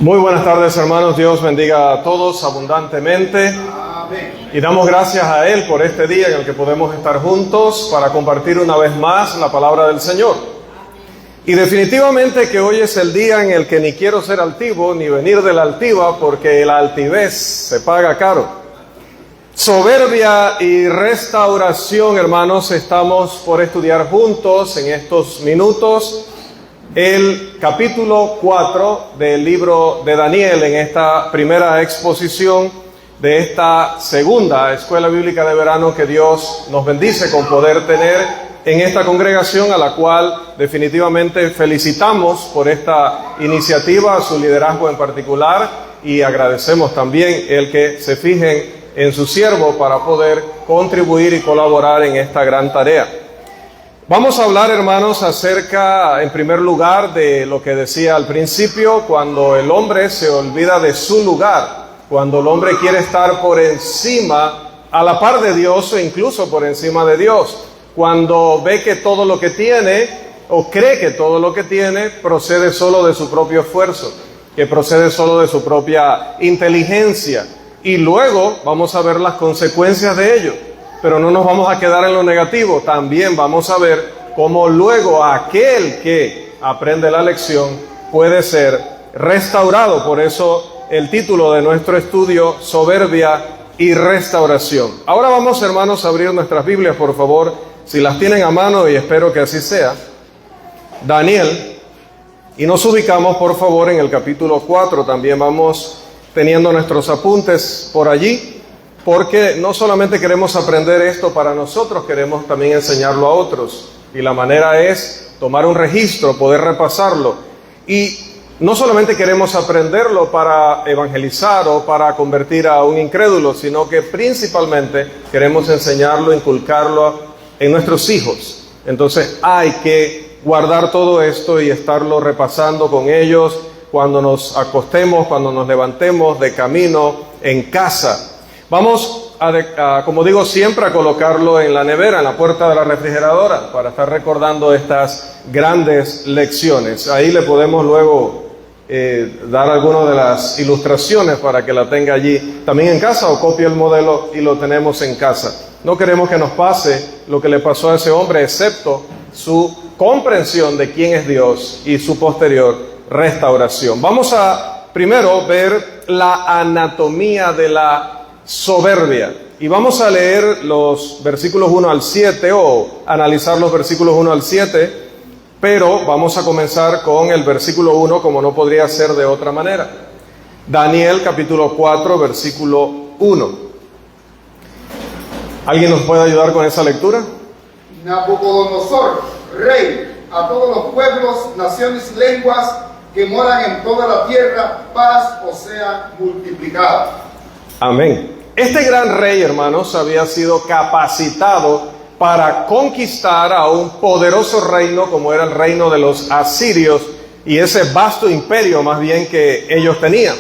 Muy buenas tardes, hermanos. Dios bendiga a todos abundantemente. Amén. Y damos gracias a Él por este día en el que podemos estar juntos para compartir una vez más la palabra del Señor. Y definitivamente que hoy es el día en el que ni quiero ser altivo ni venir de la altiva, porque la altivez se paga caro. Soberbia y restauración, hermanos, estamos por estudiar juntos en estos minutos el capítulo 4 del libro de Daniel en esta primera exposición de esta segunda escuela bíblica de verano que Dios nos bendice con poder tener en esta congregación, a la cual definitivamente felicitamos por esta iniciativa, su liderazgo en particular, y agradecemos también el que se fijen en su siervo para poder contribuir y colaborar en esta gran tarea. Vamos a hablar, hermanos, acerca, en primer lugar, de lo que decía al principio, cuando el hombre se olvida de su lugar, cuando el hombre quiere estar por encima, a la par de Dios o incluso por encima de Dios, cuando ve que todo lo que tiene, o cree que todo lo que tiene, procede solo de su propio esfuerzo, que procede solo de su propia inteligencia, y luego vamos a ver las consecuencias de ello. Pero no nos vamos a quedar en lo negativo, también vamos a ver cómo luego aquel que aprende la lección puede ser restaurado. Por eso el título de nuestro estudio, Soberbia y Restauración. Ahora vamos, hermanos, a abrir nuestras Biblias, por favor, si las tienen a mano, y espero que así sea. Daniel, y nos ubicamos, por favor, en el capítulo 4, también vamos teniendo nuestros apuntes por allí, porque no solamente queremos aprender esto para nosotros, queremos también enseñarlo a otros. Y la manera es tomar un registro, poder repasarlo. Y no solamente queremos aprenderlo para evangelizar o para convertir a un incrédulo, sino que principalmente queremos enseñarlo, inculcarlo en nuestros hijos. Entonces hay que guardar todo esto y estarlo repasando con ellos cuando nos acostemos, cuando nos levantemos, de camino, en casa. Vamos como digo siempre, a colocarlo en la nevera, en la puerta de la refrigeradora, para estar recordando estas grandes lecciones. Ahí le podemos luego dar algunas de las ilustraciones para que la tenga allí también en casa, o copie el modelo y lo tenemos en casa. No queremos que nos pase lo que le pasó a ese hombre, excepto su comprensión de quién es Dios y su posterior restauración. Vamos a primero ver la anatomía de la soberbia. Y vamos a leer los versículos 1 al 7 o analizar los versículos 1 al 7, pero vamos a comenzar con el versículo 1 como no podría ser de otra manera. Daniel capítulo 4 versículo 1. ¿Alguien nos puede ayudar con esa lectura? Nabucodonosor, rey, a todos los pueblos, naciones y lenguas que moran en toda la tierra, paz os sea multiplicada. Amén. Este gran rey, hermanos, había sido capacitado para conquistar a un poderoso reino como era el reino de los asirios, y ese vasto imperio más bien que ellos tenían.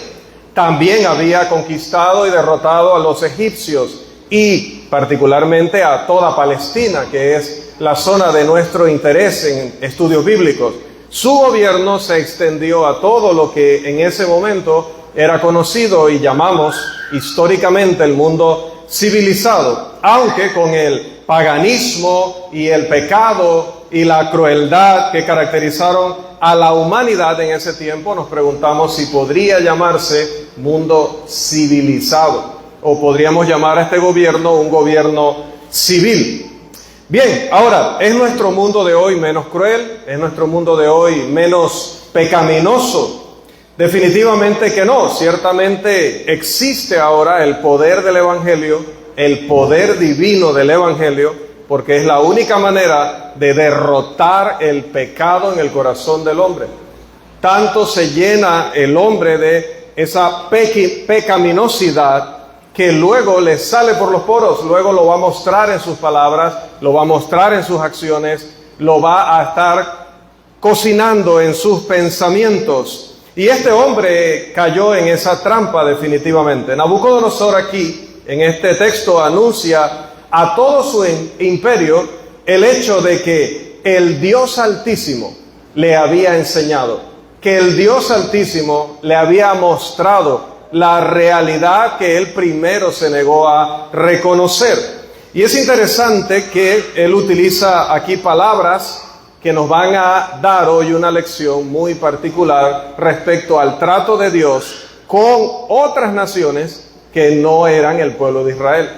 También había conquistado y derrotado a los egipcios y particularmente a toda Palestina, que es la zona de nuestro interés en estudios bíblicos. Su gobierno se extendió a todo lo que en ese momento era conocido y llamamos históricamente el mundo civilizado, aunque con el paganismo y el pecado y la crueldad que caracterizaron a la humanidad en ese tiempo, nos preguntamos si podría llamarse mundo civilizado, o podríamos llamar a este gobierno un gobierno civil. Bien, ahora, ¿es nuestro mundo de hoy menos cruel? ¿Es nuestro mundo de hoy menos pecaminoso? Definitivamente que no. Ciertamente existe ahora el poder del Evangelio, el poder divino del Evangelio, porque es la única manera de derrotar el pecado en el corazón del hombre. Tanto se llena el hombre de esa pecaminosidad que luego le sale por los poros, luego lo va a mostrar en sus palabras, lo va a mostrar en sus acciones, lo va a estar cocinando en sus pensamientos. Y este hombre cayó en esa trampa definitivamente. Nabucodonosor aquí, en este texto, anuncia a todo su imperio el hecho de que el Dios Altísimo le había enseñado que el Dios Altísimo le había mostrado la realidad que él primero se negó a reconocer. Y es interesante que él utiliza aquí palabras que nos van a dar hoy una lección muy particular respecto al trato de Dios con otras naciones que no eran el pueblo de Israel.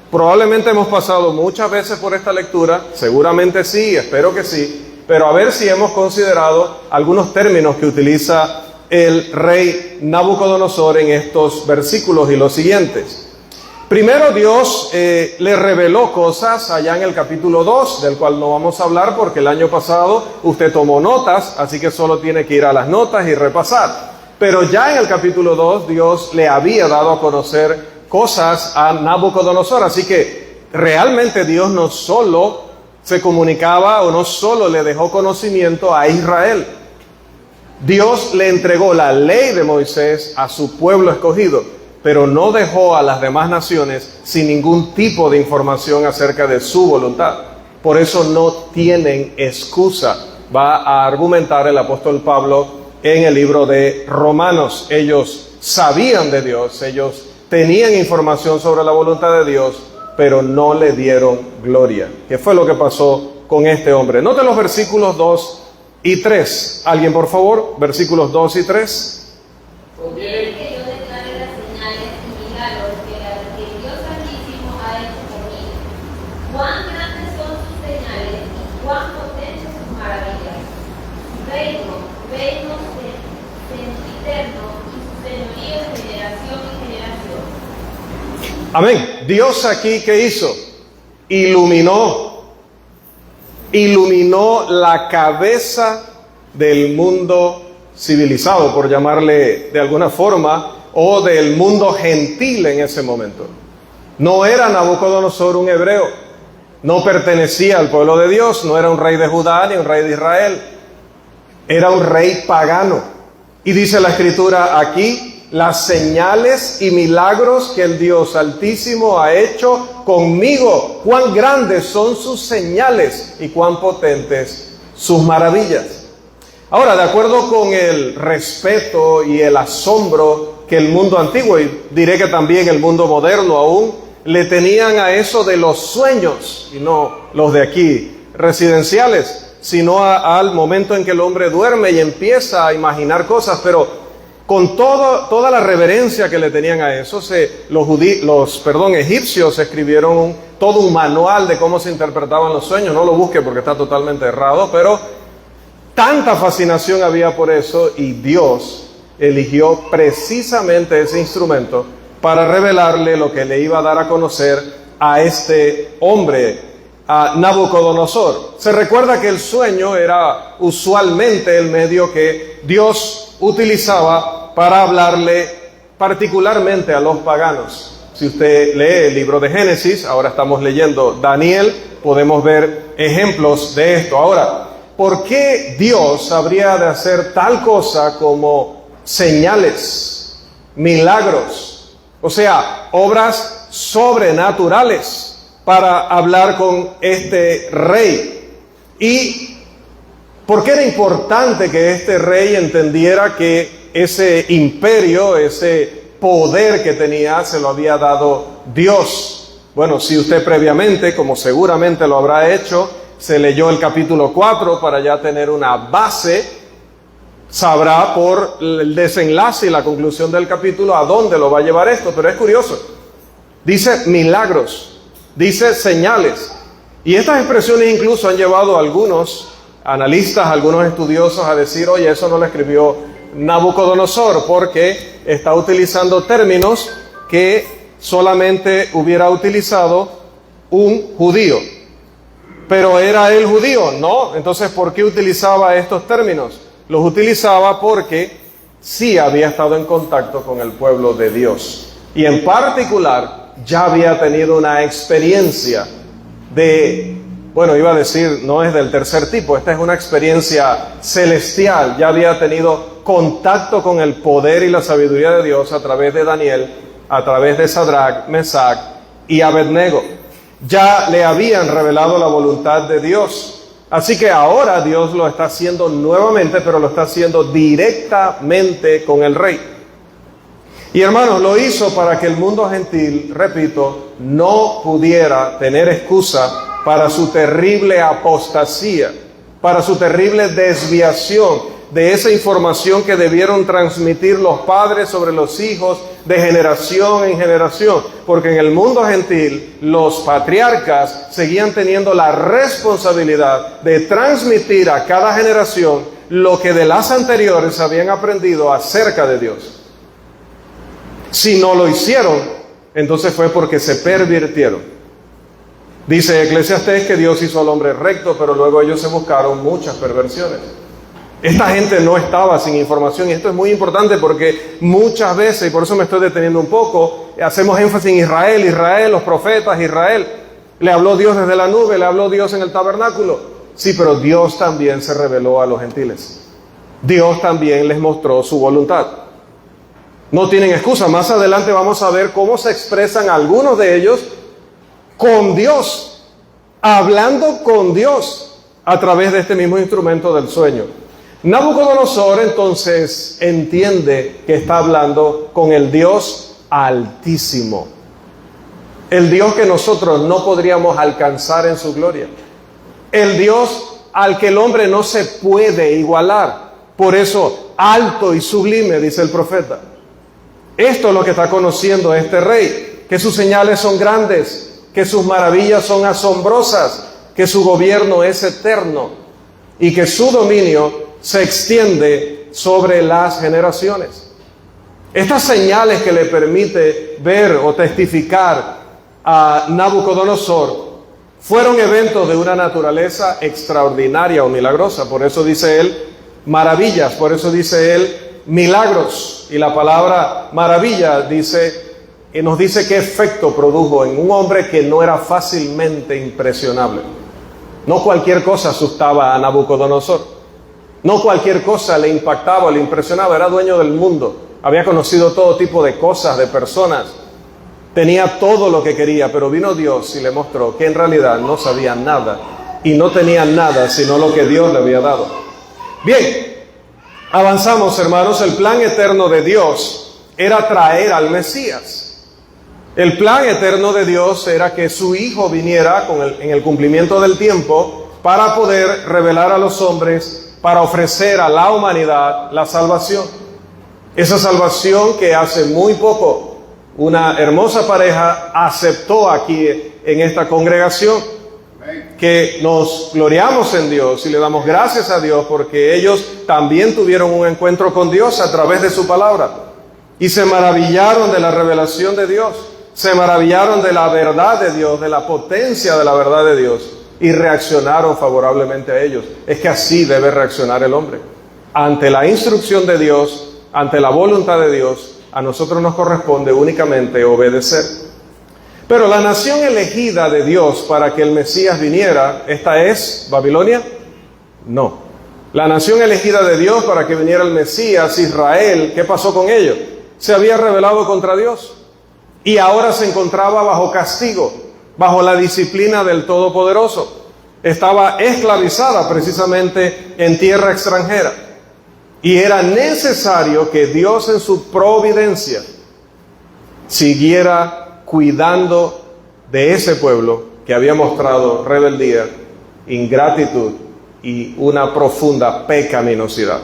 Probablemente hemos pasado muchas veces por esta lectura, seguramente sí, espero que sí, pero a ver si hemos considerado algunos términos que utiliza el rey Nabucodonosor en estos versículos y los siguientes. Primero Dios le reveló cosas allá en el capítulo 2, del cual no vamos a hablar porque el año pasado usted tomó notas, así que solo tiene que ir a las notas y repasar. Pero ya en el capítulo 2 Dios le había dado a conocer cosas a Nabucodonosor, así que realmente Dios no solo se comunicaba o no solo le dejó conocimiento a Israel. Dios le entregó la ley de Moisés a su pueblo escogido, pero no dejó a las demás naciones sin ningún tipo de información acerca de su voluntad. Por eso no tienen excusa, va a argumentar el apóstol Pablo en el libro de Romanos. Ellos sabían de Dios, ellos tenían información sobre la voluntad de Dios, pero no le dieron gloria. ¿Qué fue lo que pasó con este hombre? Noten los versículos 2 y 3. ¿Alguien, por favor? Versículos 2 y 3. Cuán grandes son sus señales y cuán potentes sus maravillas. Reino sempiterno y su señorío de generación en generación. Amén. Dios aquí, ¿qué hizo? Iluminó la cabeza del mundo civilizado, por llamarle de alguna forma, o del mundo gentil en ese momento. No era Nabucodonosor un hebreo. No pertenecía al pueblo de Dios, no era un rey de Judá ni un rey de Israel. Era un rey pagano. Y dice la Escritura aquí, las señales y milagros que el Dios Altísimo ha hecho conmigo. Cuán grandes son sus señales y cuán potentes sus maravillas. Ahora, de acuerdo con el respeto y el asombro que el mundo antiguo, y diré que también el mundo moderno aún, le tenían a eso de los sueños, y no los de aquí residenciales, sino al momento en que el hombre duerme y empieza a imaginar cosas, pero con toda la reverencia que le tenían a eso, los egipcios escribieron todo un manual de cómo se interpretaban los sueños. No lo busque porque está totalmente errado, pero tanta fascinación había por eso, y Dios eligió precisamente ese instrumento para revelarle lo que le iba a dar a conocer a este hombre, a Nabucodonosor. Se recuerda que el sueño era usualmente el medio que Dios utilizaba para hablarle particularmente a los paganos. Si usted lee el libro de Génesis, ahora estamos leyendo Daniel, podemos ver ejemplos de esto. Ahora, ¿por qué Dios habría de hacer tal cosa como señales, milagros? O sea, obras sobrenaturales para hablar con este rey. ¿Y por qué era importante que este rey entendiera que ese imperio, ese poder que tenía, se lo había dado Dios? Bueno, si usted previamente, como seguramente lo habrá hecho, se leyó el capítulo 4 para ya tener una base, sabrá por el desenlace y la conclusión del capítulo a dónde lo va a llevar esto. Pero es curioso, dice milagros, dice señales, y estas expresiones incluso han llevado a algunos analistas, a algunos estudiosos a decir, oye, eso no lo escribió Nabucodonosor, porque está utilizando términos que solamente hubiera utilizado un judío. ¿Pero era él judío? No. Entonces, ¿por qué utilizaba estos términos? Los utilizaba porque sí había estado en contacto con el pueblo de Dios. Y en particular, ya había tenido una experiencia iba a decir, no es del tercer tipo, esta es una experiencia celestial. Ya había tenido contacto con el poder y la sabiduría de Dios a través de Daniel, a través de Sadrach, Mesach y Abednego. Ya le habían revelado la voluntad de Dios. Así que ahora Dios lo está haciendo nuevamente, pero lo está haciendo directamente con el rey. Y hermanos, lo hizo para que el mundo gentil, repito, no pudiera tener excusa para su terrible apostasía, para su terrible desviación de esa información que debieron transmitir los padres sobre los hijos de generación en generación. Porque en el mundo gentil los patriarcas seguían teniendo la responsabilidad de transmitir a cada generación lo que de las anteriores habían aprendido acerca de Dios. Si no lo hicieron, entonces fue porque se pervirtieron. Dice Eclesiastés que Dios hizo al hombre recto, pero luego ellos se buscaron muchas perversiones. Esta gente no estaba sin información, y esto es muy importante porque muchas veces, y por eso me estoy deteniendo un poco, hacemos énfasis en Israel, los profetas, Israel. Le habló Dios desde la nube, le habló Dios en el tabernáculo. Sí, pero Dios también se reveló a los gentiles. Dios también les mostró su voluntad. No tienen excusa. Más adelante vamos a ver cómo se expresan algunos de ellos con Dios, hablando con Dios a través de este mismo instrumento del sueño. Nabucodonosor entonces entiende que está hablando con el Dios Altísimo, el Dios que nosotros no podríamos alcanzar en su gloria, el Dios al que el hombre no se puede igualar. Por eso, alto y sublime, dice el profeta. Esto es lo que está conociendo este rey, que sus señales son grandes, que sus maravillas son asombrosas, que su gobierno es eterno y que su dominio se extiende sobre las generaciones. Estas señales que le permite ver o testificar a Nabucodonosor fueron eventos de una naturaleza extraordinaria o milagrosa. Por eso dice él maravillas, por eso dice él milagros. Y la palabra maravilla nos dice qué efecto produjo en un hombre que no era fácilmente impresionable. No cualquier cosa asustaba a Nabucodonosor. No cualquier cosa le impactaba o le impresionaba. Era dueño del mundo. Había conocido todo tipo de cosas, de personas. Tenía todo lo que quería, pero vino Dios y le mostró que en realidad no sabía nada. Y no tenía nada sino lo que Dios le había dado. Bien, avanzamos, hermanos. El plan eterno de Dios era traer al Mesías. El plan eterno de Dios era que su Hijo viniera en el cumplimiento del tiempo para poder revelar a los hombres, para ofrecer a la humanidad la salvación. Esa salvación que hace muy poco una hermosa pareja aceptó aquí en esta congregación, que nos gloriamos en Dios y le damos gracias a Dios porque ellos también tuvieron un encuentro con Dios a través de su palabra y se maravillaron de la revelación de Dios, se maravillaron de la verdad de Dios, de la potencia de la verdad de Dios, y reaccionaron favorablemente a ellos. Es que así debe reaccionar el hombre. Ante la instrucción de Dios, ante la voluntad de Dios, a nosotros nos corresponde únicamente obedecer. Pero la nación elegida de Dios para que el Mesías viniera, ¿esta es Babilonia? No. La nación elegida de Dios para que viniera el Mesías, Israel, ¿qué pasó con ellos? Se había rebelado contra Dios y ahora se encontraba bajo castigo, bajo la disciplina del Todopoderoso. Estaba esclavizada precisamente en tierra extranjera. Y era necesario que Dios en su providencia siguiera cuidando de ese pueblo que había mostrado rebeldía, ingratitud y una profunda pecaminosidad.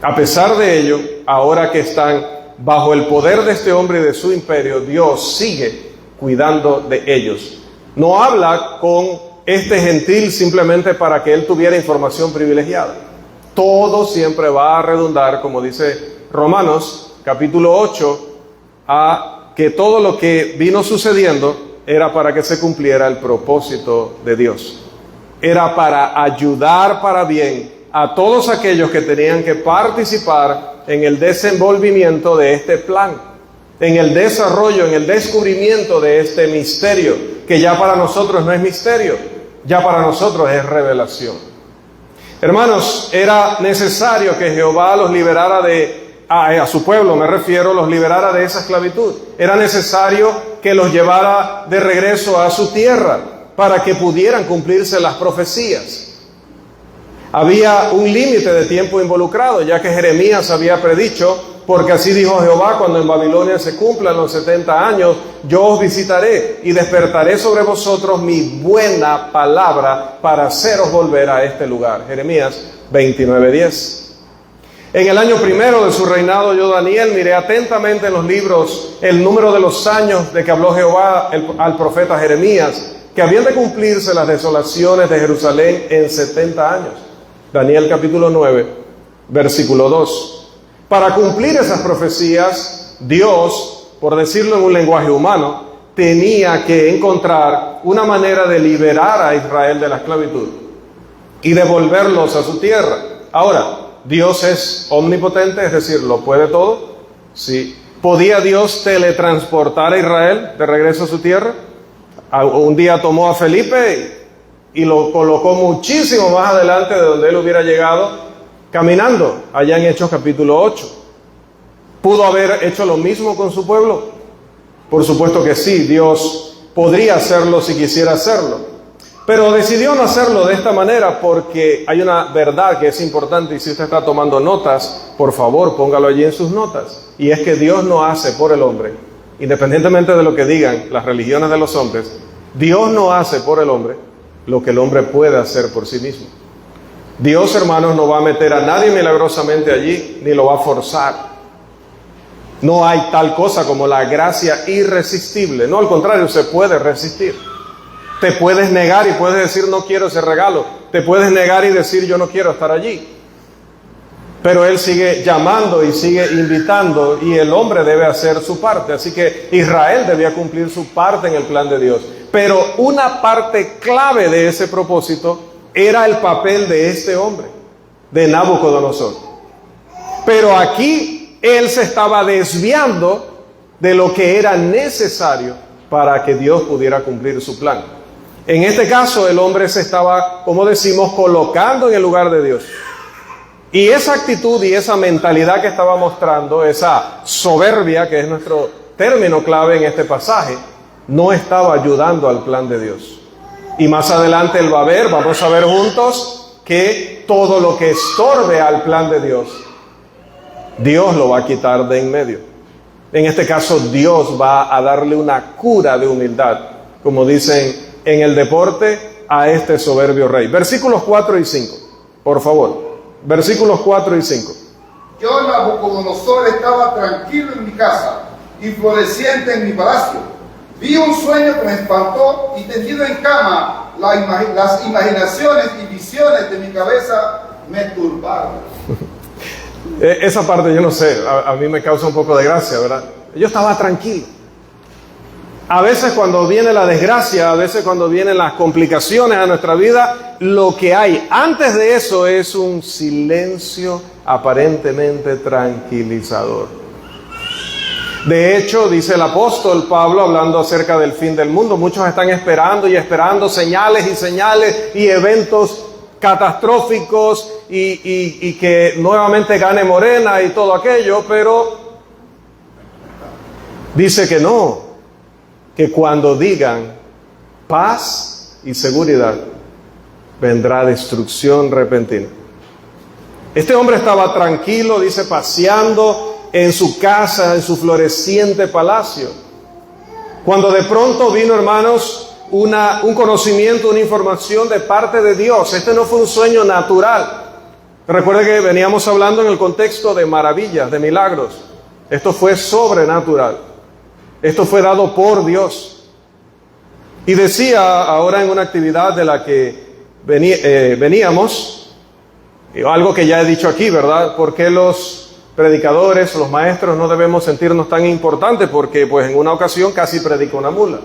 A pesar de ello, ahora que están bajo el poder de este hombre y de su imperio, Dios sigue cuidando de ellos. No habla con este gentil simplemente para que él tuviera información privilegiada. Todo siempre va a redundar, como dice Romanos capítulo 8, a que todo lo que vino sucediendo era para que se cumpliera el propósito de Dios. Era para ayudar para bien a todos aquellos que tenían que participar en el desenvolvimiento de este plan, en el desarrollo, en el descubrimiento de este misterio, que ya para nosotros no es misterio, ya para nosotros es revelación. Hermanos, era necesario que Jehová los liberara a su pueblo, me refiero, los liberara de esa esclavitud. Era necesario que los llevara de regreso a su tierra para que pudieran cumplirse las profecías. Había un límite de tiempo involucrado, ya que Jeremías había predicho, porque así dijo Jehová, cuando en Babilonia se cumplan los 70 años, yo os visitaré y despertaré sobre vosotros mi buena palabra para haceros volver a este lugar. Jeremías 29:10. En el año primero de su reinado, yo, Daniel, miré atentamente en los libros el número de los años de que habló Jehová al profeta Jeremías, que habían de cumplirse las desolaciones de Jerusalén en 70 años. Daniel capítulo 9, versículo 2. Para cumplir esas profecías, Dios, por decirlo en un lenguaje humano, tenía que encontrar una manera de liberar a Israel de la esclavitud y devolverlos a su tierra. Ahora, Dios es omnipotente, es decir, ¿lo puede todo? Sí. ¿Podía Dios teletransportar a Israel de regreso a su tierra? Un día tomó a Felipe y lo colocó muchísimo más adelante de donde él hubiera llegado, caminando, allá en Hechos capítulo 8. ¿Pudo haber hecho lo mismo con su pueblo? Por supuesto que sí, Dios podría hacerlo si quisiera hacerlo. Pero decidió no hacerlo de esta manera porque hay una verdad que es importante, y si usted está tomando notas, por favor, póngalo allí en sus notas. Y es que Dios no hace por el hombre, independientemente de lo que digan las religiones de los hombres, Dios no hace por el hombre lo que el hombre puede hacer por sí mismo. Dios, hermanos, no va a meter a nadie milagrosamente allí, ni lo va a forzar. No hay tal cosa como la gracia irresistible. No, al contrario, se puede resistir. Te puedes negar y puedes decir no quiero ese regalo. Te puedes negar y decir yo no quiero estar allí. Pero Él sigue llamando y sigue invitando, y el hombre debe hacer su parte. Así que Israel debía cumplir su parte en el plan de Dios. Pero una parte clave de ese propósito era el papel de este hombre, de Nabucodonosor. Pero aquí él se estaba desviando de lo que era necesario para que Dios pudiera cumplir su plan. En este caso, el hombre se estaba, como decimos, colocando en el lugar de Dios. Y esa actitud y esa mentalidad que estaba mostrando, esa soberbia, que es nuestro término clave en este pasaje, no estaba ayudando al plan de Dios. Y más adelante él va a ver, vamos a ver juntos, que todo lo que estorbe al plan de Dios, Dios lo va a quitar de en medio. En este caso, Dios va a darle una cura de humildad, como dicen en el deporte, a este soberbio rey. Versículos 4 y 5, por favor. Versículos 4 y 5. Yo, Nabucodonosor, estaba tranquilo en mi casa y floreciente en mi palacio. Vi un sueño que me espantó y tendido en cama, las imaginaciones y visiones de mi cabeza me turbaron. Esa parte yo no sé, a mí me causa un poco de gracia, ¿verdad? Yo estaba tranquilo. A veces cuando viene la desgracia, a veces cuando vienen las complicaciones a nuestra vida, lo que hay antes de eso es un silencio aparentemente tranquilizador. De hecho, dice el apóstol Pablo, hablando acerca del fin del mundo, muchos están esperando y esperando señales y señales y eventos catastróficos y que nuevamente gane Morena y todo aquello, pero dice que no, que cuando digan paz y seguridad, vendrá destrucción repentina. Este hombre estaba tranquilo, dice, paseando en su casa, en su floreciente palacio, cuando de pronto vino, hermanos, un conocimiento, una información de parte de Dios. Este no fue un sueño natural. Recuerde que veníamos hablando en el contexto de maravillas, de milagros. Esto fue sobrenatural. Esto fue dado por Dios. Y decía ahora en una actividad de la que veníamos, algo que ya he dicho aquí, ¿verdad? ¿Por qué los predicadores, los maestros, no debemos sentirnos tan importantes? Porque pues en una ocasión casi predicó una mula.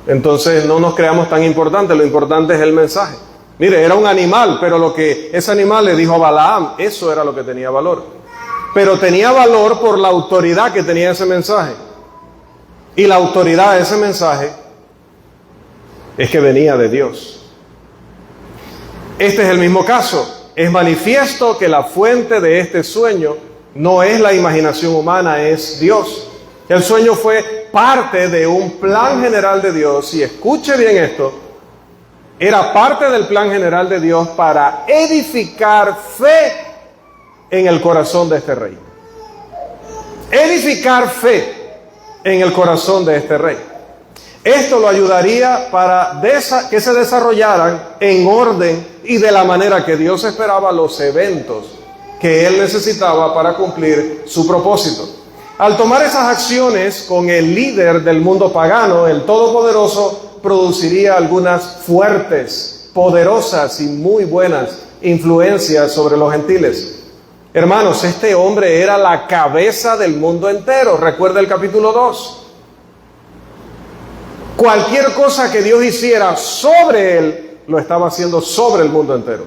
Entonces no nos creamos tan importantes, lo importante es el mensaje. Mire, era un animal, pero lo que ese animal le dijo a Balaam, eso era lo que tenía valor. Pero tenía valor por la autoridad que tenía ese mensaje. Y la autoridad de ese mensaje es que venía de Dios. Este es el mismo caso. Es manifiesto que la fuente de este sueño no es la imaginación humana, es Dios. El sueño fue parte de un plan general de Dios. Y escuche bien esto, era parte del plan general de Dios para edificar fe en el corazón de este rey. Edificar fe en el corazón de este rey. Esto lo ayudaría para que se desarrollaran en orden y de la manera que Dios esperaba los eventos que él necesitaba para cumplir su propósito. Al tomar esas acciones con el líder del mundo pagano, el Todopoderoso produciría algunas fuertes, poderosas y muy buenas influencias sobre los gentiles. Hermanos, este hombre era la cabeza del mundo entero. Recuerda el capítulo 2. Cualquier cosa que Dios hiciera sobre él, lo estaba haciendo sobre el mundo entero.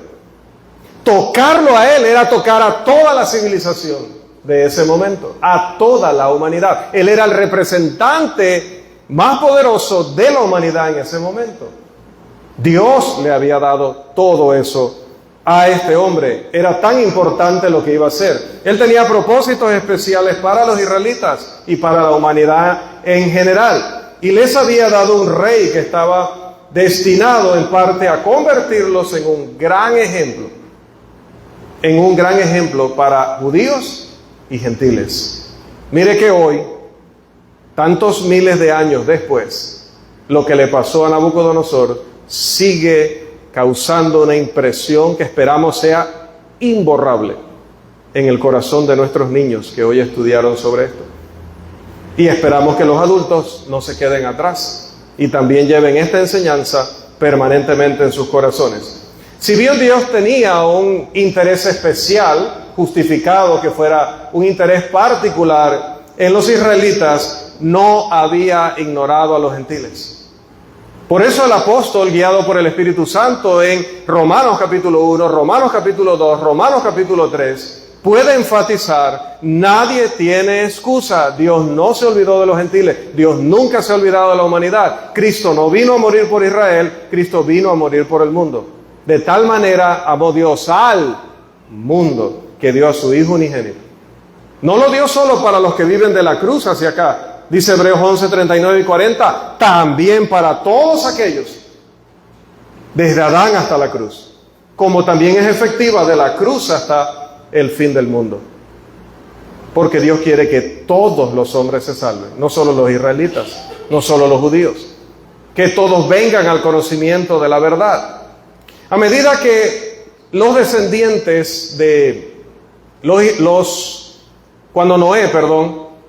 Tocarlo a él era tocar a toda la civilización de ese momento, a toda la humanidad. Él era el representante más poderoso de la humanidad en ese momento. Dios le había dado todo eso a este hombre. Era tan importante lo que iba a hacer. Él tenía propósitos especiales para los israelitas y para la humanidad en general. Y les había dado un rey que estaba destinado en parte a convertirlos en un gran ejemplo para judíos y gentiles. Mire que hoy, tantos miles de años después, lo que le pasó a Nabucodonosor sigue causando una impresión que esperamos sea imborrable en el corazón de nuestros niños que hoy estudiaron sobre esto. Y esperamos que los adultos no se queden atrás y también lleven esta enseñanza permanentemente en sus corazones. Si bien Dios tenía un interés especial, justificado que fuera un interés particular en los israelitas, no había ignorado a los gentiles. Por eso el apóstol, guiado por el Espíritu Santo en Romanos capítulo 1, Romanos capítulo 2, Romanos capítulo 3, puede enfatizar, nadie tiene excusa. Dios no se olvidó de los gentiles. Dios nunca se ha olvidado de la humanidad. Cristo no vino a morir por Israel, Cristo vino a morir por el mundo. De tal manera amó Dios al mundo que dio a su Hijo unigénito. No lo dio solo para los que viven de la cruz hacia acá. Dice Hebreos 11, 39 y 40, también para todos aquellos, desde Adán hasta la cruz. Como también es efectiva de la cruz hasta el fin del mundo. Porque Dios quiere que todos los hombres se salven, no solo los israelitas, no solo los judíos, que todos vengan al conocimiento de la verdad. A medida que los descendientes de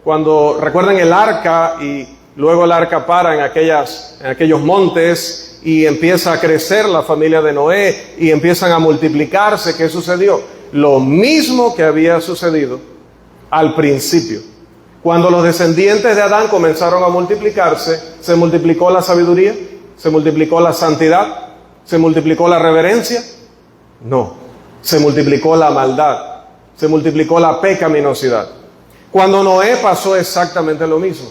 cuando recuerdan el arca y luego el arca para en aquellos montes y empieza a crecer la familia de Noé y empiezan a multiplicarse, ¿qué sucedió? Lo mismo que había sucedido al principio. Cuando los descendientes de Adán comenzaron a multiplicarse, se multiplicó la sabiduría, se multiplicó la santidad, se multiplicó la reverencia. No, se multiplicó la maldad, se multiplicó la pecaminosidad. Cuando Noé pasó exactamente lo mismo.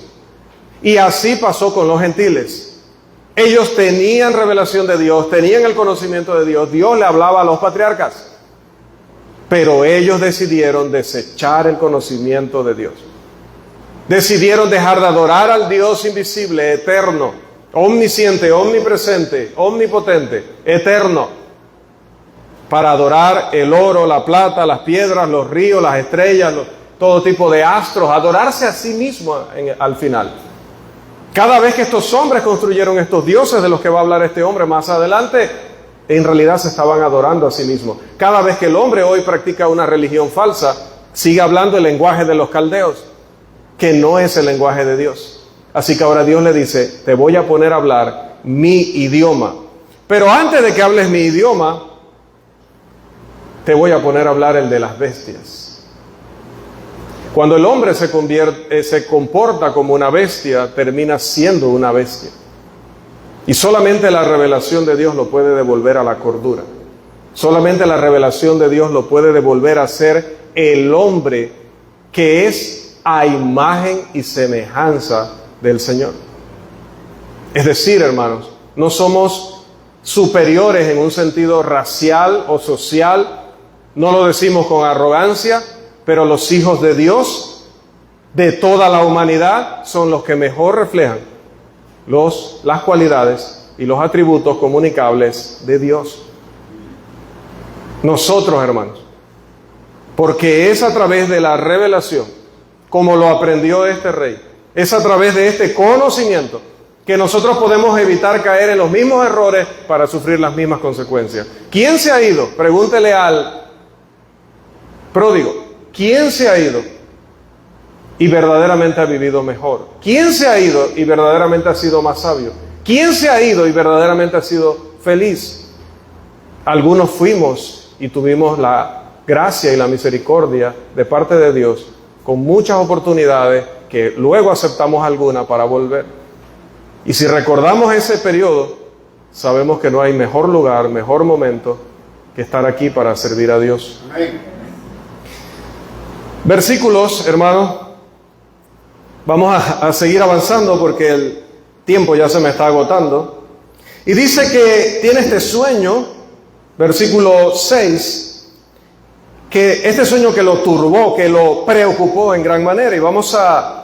Y así pasó con los gentiles. Ellos tenían revelación de Dios, tenían el conocimiento de Dios. Dios le hablaba a los patriarcas. Pero ellos decidieron desechar el conocimiento de Dios. Decidieron dejar de adorar al Dios invisible, eterno, omnisciente, omnipresente, omnipotente, eterno, para adorar el oro, la plata, las piedras, los ríos, las estrellas, todo tipo de astros, adorarse a sí mismo al final. Cada vez que estos hombres construyeron estos dioses de los que va a hablar este hombre más adelante, en realidad se estaban adorando a sí mismos. Cada vez que el hombre hoy practica una religión falsa, sigue hablando el lenguaje de los caldeos, que no es el lenguaje de Dios. Así que ahora Dios le dice, te voy a poner a hablar mi idioma. Pero antes de que hables mi idioma, te voy a poner a hablar el de las bestias. Cuando el hombre se comporta como una bestia, termina siendo una bestia. Y solamente la revelación de Dios lo puede devolver a la cordura. Solamente la revelación de Dios lo puede devolver a ser el hombre que es a imagen y semejanza del Señor. Es decir, hermanos, no somos superiores en un sentido racial o social. No lo decimos con arrogancia, pero los hijos de Dios, de toda la humanidad, son los que mejor reflejan las cualidades y los atributos comunicables de Dios. Nosotros, hermanos, porque es a través de la revelación, como lo aprendió este rey, es a través de este conocimiento que nosotros podemos evitar caer en los mismos errores para sufrir las mismas consecuencias. ¿Quién se ha ido? Pregúntele al pródigo. ¿Quién se ha ido y verdaderamente ha vivido mejor? ¿Quién se ha ido y verdaderamente ha sido más sabio? ¿Quién se ha ido y verdaderamente ha sido feliz? Algunos fuimos y tuvimos la gracia y la misericordia de parte de Dios con muchas oportunidades que luego aceptamos alguna para volver. Y si recordamos ese periodo, sabemos que no hay mejor lugar, mejor momento que estar aquí para servir a Dios. Amén. Versículos, hermanos. Vamos a seguir avanzando porque el tiempo ya se me está agotando. Y dice que tiene este sueño, versículo 6, que este sueño que lo turbó, que lo preocupó en gran manera. Y vamos a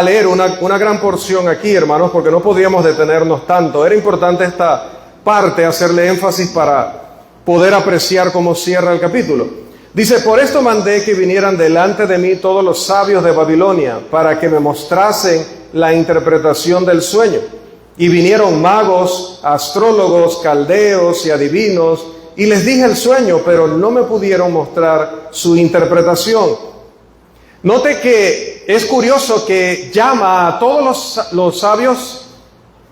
leer una gran porción aquí, hermanos, porque no podíamos detenernos tanto. Era importante esta parte, hacerle énfasis para poder apreciar cómo cierra el capítulo. Dice: por esto mandé que vinieran delante de mí todos los sabios de Babilonia, para que me mostrasen la interpretación del sueño. Y vinieron magos, astrólogos, caldeos y adivinos, y les dije el sueño, pero no me pudieron mostrar su interpretación. Note que es curioso que llama a todos los sabios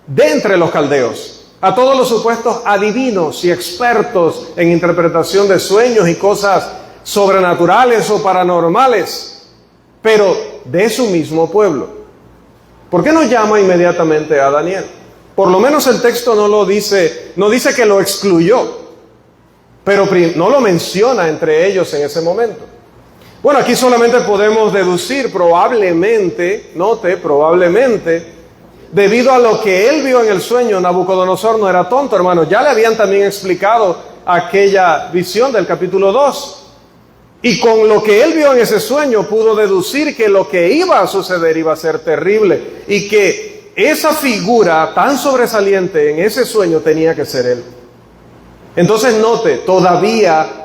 de entre los caldeos, a todos los supuestos adivinos y expertos en interpretación de sueños y cosas sobrenaturales o paranormales, pero de su mismo pueblo. ¿Por qué no llama inmediatamente a Daniel? Por lo menos el texto no lo dice, no dice que lo excluyó, pero no lo menciona entre ellos en ese momento. Bueno, aquí solamente podemos deducir probablemente, note, probablemente, debido a lo que él vio en el sueño. Nabucodonosor no era tonto, hermano. Ya le habían también explicado aquella visión del capítulo 2. Y con lo que él vio en ese sueño pudo deducir que lo que iba a suceder iba a ser terrible. Y que esa figura tan sobresaliente en ese sueño tenía que ser él. Entonces note, todavía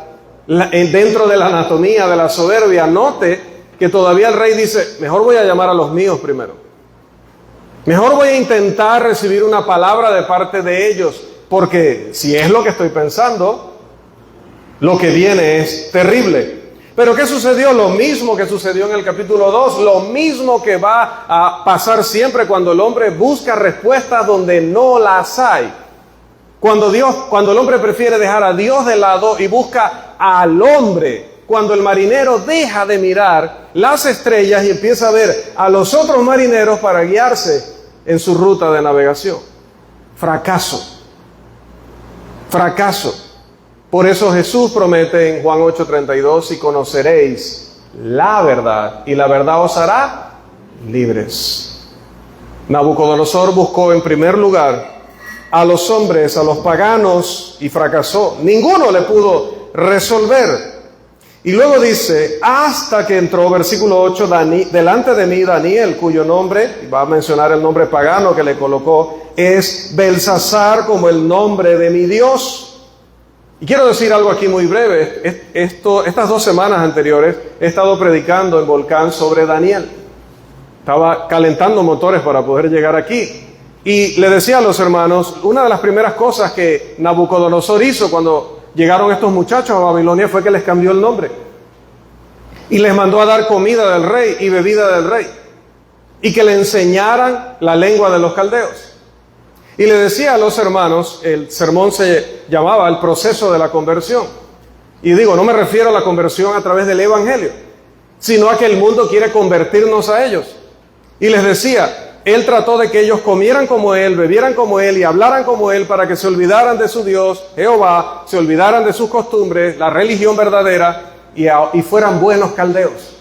dentro de la anatomía de la soberbia, note que todavía el rey dice: mejor voy a llamar a los míos primero. Mejor voy a intentar recibir una palabra de parte de ellos, porque si es lo que estoy pensando, lo que viene es terrible. Pero ¿qué sucedió? Lo mismo que sucedió en el capítulo 2, lo mismo que va a pasar siempre cuando el hombre busca respuestas donde no las hay. Cuando el hombre prefiere dejar a Dios de lado y busca al hombre, cuando el marinero deja de mirar las estrellas y empieza a ver a los otros marineros para guiarse en su ruta de navegación. Fracaso. Por eso Jesús promete en Juan 8:32: y conoceréis la verdad, y la verdad os hará libres. Nabucodonosor buscó en primer lugar a los hombres, a los paganos, y fracasó. Ninguno le pudo resolver. Y luego dice: hasta que entró, versículo 8, delante de mí Daniel, cuyo nombre, va a mencionar el nombre pagano que le colocó, es Belsasar, como el nombre de mi Dios. Y quiero decir algo aquí muy breve. Estas 2 semanas anteriores he estado predicando en Volcán sobre Daniel. Estaba calentando motores para poder llegar aquí. Y le decía a los hermanos, una de las primeras cosas que Nabucodonosor hizo cuando llegaron estos muchachos a Babilonia fue que les cambió el nombre. Y les mandó a dar comida del rey y bebida del rey. Y que le enseñaran la lengua de los caldeos. Y le decía a los hermanos, el sermón se llamaba el proceso de la conversión. Y digo, no me refiero a la conversión a través del evangelio, sino a que el mundo quiere convertirnos a ellos. Y les decía, él trató de que ellos comieran como él, bebieran como él y hablaran como él, para que se olvidaran de su Dios, Jehová, se olvidaran de sus costumbres, la religión verdadera, y fueran buenos caldeos.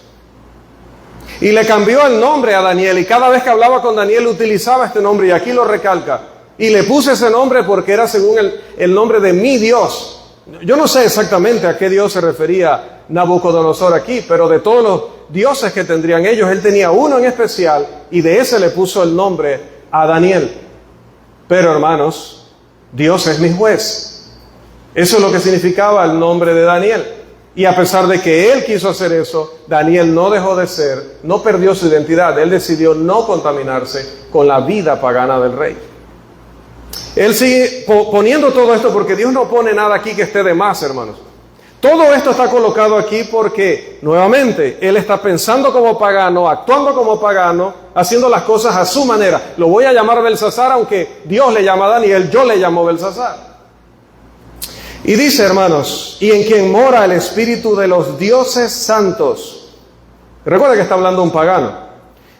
Y le cambió el nombre a Daniel, y cada vez que hablaba con Daniel utilizaba este nombre, y aquí lo recalca. Y le puse ese nombre porque era según el nombre de mi Dios. Yo no sé exactamente a qué Dios se refería Nabucodonosor aquí, pero de todos los dioses que tendrían ellos, él tenía uno en especial, y de ese le puso el nombre a Daniel. Pero hermanos, Dios es mi juez. Eso es lo que significaba el nombre de Daniel. Y a pesar de que él quiso hacer eso, Daniel no dejó de ser, no perdió su identidad. Él decidió no contaminarse con la vida pagana del rey. Él sigue poniendo todo esto porque Dios no pone nada aquí que esté de más, hermanos. Todo esto está colocado aquí porque, nuevamente, él está pensando como pagano, actuando como pagano, haciendo las cosas a su manera. Lo voy a llamar Belsasar, aunque Dios le llama a Daniel, yo le llamo Belsasar. Y dice, hermanos, y en quien mora el espíritu de los dioses santos. Recuerda que está hablando un pagano.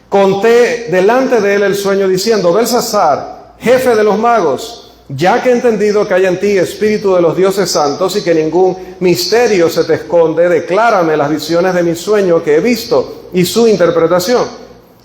Conté delante de él el sueño diciendo, Belsasar, jefe de los magos, ya que he entendido que hay en ti espíritu de los dioses santos y que ningún misterio se te esconde, declárame las visiones de mi sueño que he visto y su interpretación.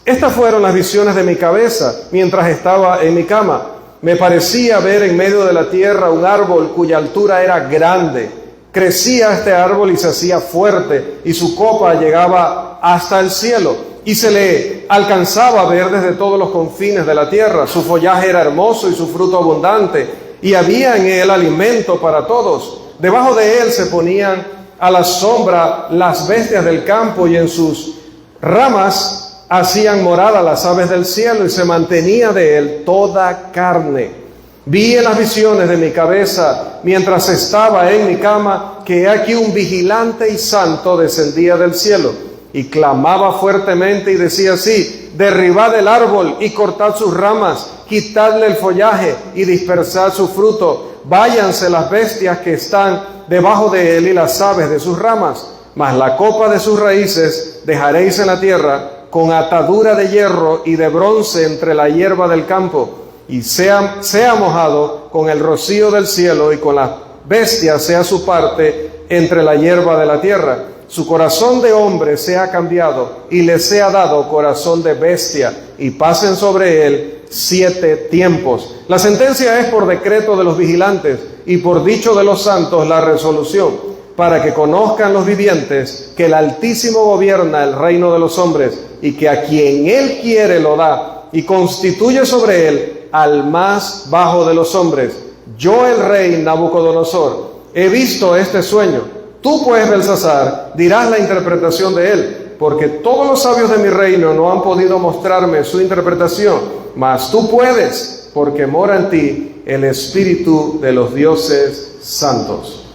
Estas fueron las visiones de mi cabeza mientras estaba en mi cama. Me parecía ver en medio de la tierra un árbol cuya altura era grande. Crecía este árbol y se hacía fuerte, y su copa llegaba hasta el cielo, y se le alcanzaba a ver desde todos los confines de la tierra. Su follaje era hermoso y su fruto abundante, y había en él alimento para todos. Debajo de él se ponían a la sombra las bestias del campo, y en sus ramas hacían morada las aves del cielo, y se mantenía de él toda carne. Vi en las visiones de mi cabeza, mientras estaba en mi cama, que he aquí un vigilante y santo descendía del cielo, y clamaba fuertemente y decía así, derribad el árbol y cortad sus ramas, quitadle el follaje y dispersad su fruto, váyanse las bestias que están debajo de él y las aves de sus ramas, mas la copa de sus raíces dejaréis en la tierra, con atadura de hierro y de bronce entre la hierba del campo, y sea mojado con el rocío del cielo, y con las bestias sea su parte entre la hierba de la tierra. Su corazón de hombre sea cambiado, y le sea dado corazón de bestia, y pasen sobre él 7 tiempos. La sentencia es por decreto de los vigilantes, y por dicho de los santos la resolución, para que conozcan los vivientes que el Altísimo gobierna el reino de los hombres, y que a quien él quiere lo da, y constituye sobre él al más bajo de los hombres. Yo, el rey Nabucodonosor, he visto este sueño. Tú, pues, Belsasar, dirás la interpretación de él, porque todos los sabios de mi reino no han podido mostrarme su interpretación, mas tú puedes, porque mora en ti el espíritu de los dioses santos.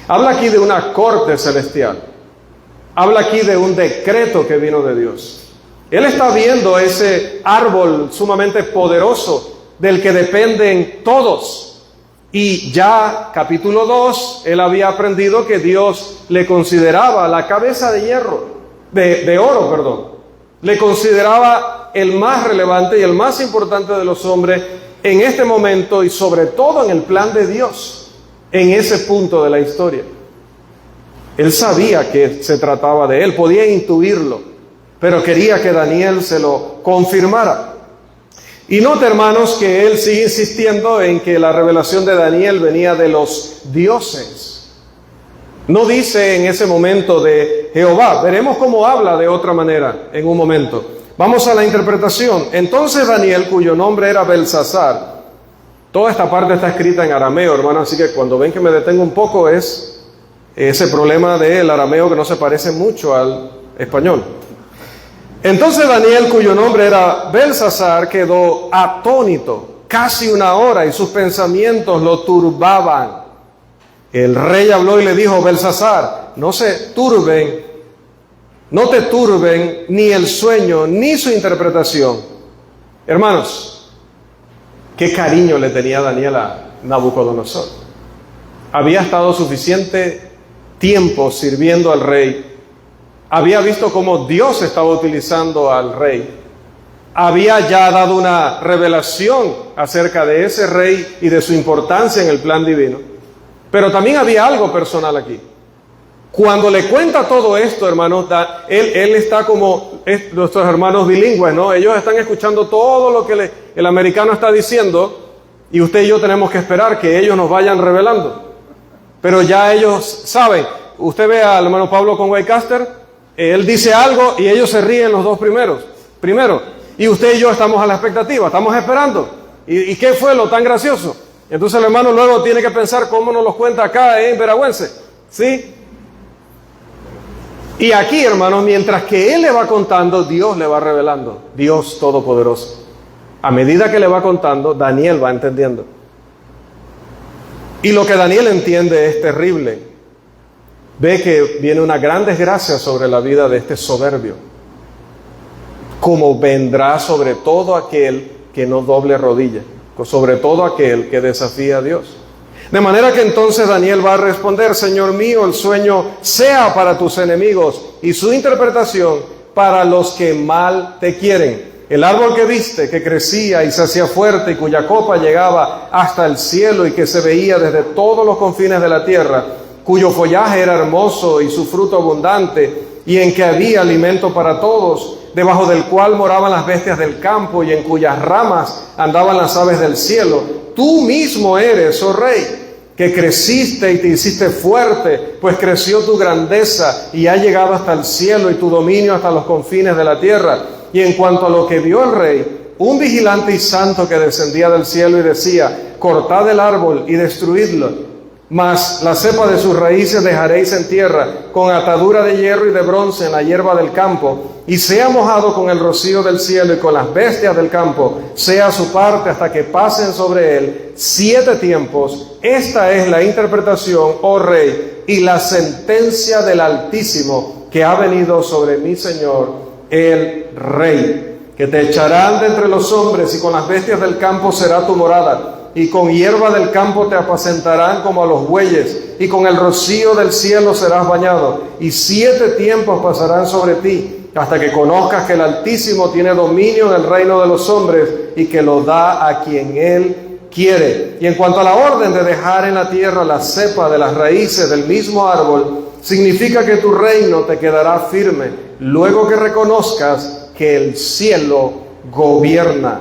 Habla aquí de una corte celestial. Habla aquí de un decreto que vino de Dios. Él está viendo ese árbol sumamente poderoso del que dependen todos. Y ya, capítulo 2, él había aprendido que Dios le consideraba la cabeza de oro. Le consideraba el más relevante y el más importante de los hombres en este momento, y sobre todo en el plan de Dios, en ese punto de la historia. Él sabía que se trataba de él, podía intuirlo, pero quería que Daniel se lo confirmara. Y note, hermanos, que él sigue insistiendo en que la revelación de Daniel venía de los dioses. No dice en ese momento de Jehová. Veremos cómo habla de otra manera en un momento. Vamos a la interpretación. Entonces Daniel, cuyo nombre era Belsasar, toda esta parte está escrita en arameo, hermano, así que cuando ven que me detengo un poco es ese problema del arameo que no se parece mucho al español. Entonces Daniel, cuyo nombre era Belsasar, quedó atónito casi 1 hora, y sus pensamientos lo turbaban. El rey habló y le dijo, Belsasar, no te turben ni el sueño ni su interpretación. Hermanos, qué cariño le tenía Daniel a Nabucodonosor. Había estado suficiente tiempo sirviendo al rey. Había visto cómo Dios estaba utilizando al rey. Había ya dado una revelación acerca de ese rey y de su importancia en el plan divino. Pero también había algo personal aquí. Cuando le cuenta todo esto, hermanos, él está como nuestros hermanos bilingües, ¿no? Ellos están escuchando todo lo que el americano está diciendo, y usted y yo tenemos que esperar que ellos nos vayan revelando. Pero ya ellos saben. Usted ve al hermano Pablo con Waycaster, él dice algo y ellos se ríen los dos primero, y usted y yo estamos a la expectativa, estamos esperando. ¿Y qué fue lo tan gracioso? Entonces el hermano luego tiene que pensar cómo nos los cuenta acá en Veragüense, ¿sí? Y aquí, hermanos, mientras que él le va contando, Dios le va revelando, Dios Todopoderoso. A medida que le va contando, Daniel va entendiendo. Y lo que Daniel entiende es terrible. Ve que viene una gran desgracia sobre la vida de este soberbio, como vendrá sobre todo aquel que no doble rodilla, sobre todo aquel que desafía a Dios. De manera que entonces Daniel va a responder: Señor mío, el sueño sea para tus enemigos y su interpretación para los que mal te quieren. El árbol que viste, que crecía y se hacía fuerte y cuya copa llegaba hasta el cielo y que se veía desde todos los confines de la tierra, cuyo follaje era hermoso y su fruto abundante, y en que había alimento para todos, debajo del cual moraban las bestias del campo y en cuyas ramas andaban las aves del cielo. Tú mismo eres, oh rey, que creciste y te hiciste fuerte, pues creció tu grandeza y ha llegado hasta el cielo y tu dominio hasta los confines de la tierra. Y en cuanto a lo que vio el rey, un vigilante y santo que descendía del cielo y decía: cortad el árbol y destruidlo, mas la cepa de sus raíces dejaréis en tierra, con atadura de hierro y de bronce en la hierba del campo, y sea mojado con el rocío del cielo y con las bestias del campo, sea su parte hasta que pasen sobre él 7 tiempos. Esta es la interpretación, oh rey, y la sentencia del Altísimo que ha venido sobre mi Señor el rey, que te echarán de entre los hombres y con las bestias del campo será tu morada. Y con hierba del campo te apacentarán como a los bueyes, y con el rocío del cielo serás bañado, y 7 tiempos pasarán sobre ti, hasta que conozcas que el Altísimo tiene dominio del reino de los hombres, y que lo da a quien Él quiere. Y en cuanto a la orden de dejar en la tierra la cepa de las raíces del mismo árbol, significa que tu reino te quedará firme, luego que reconozcas que el cielo gobierna.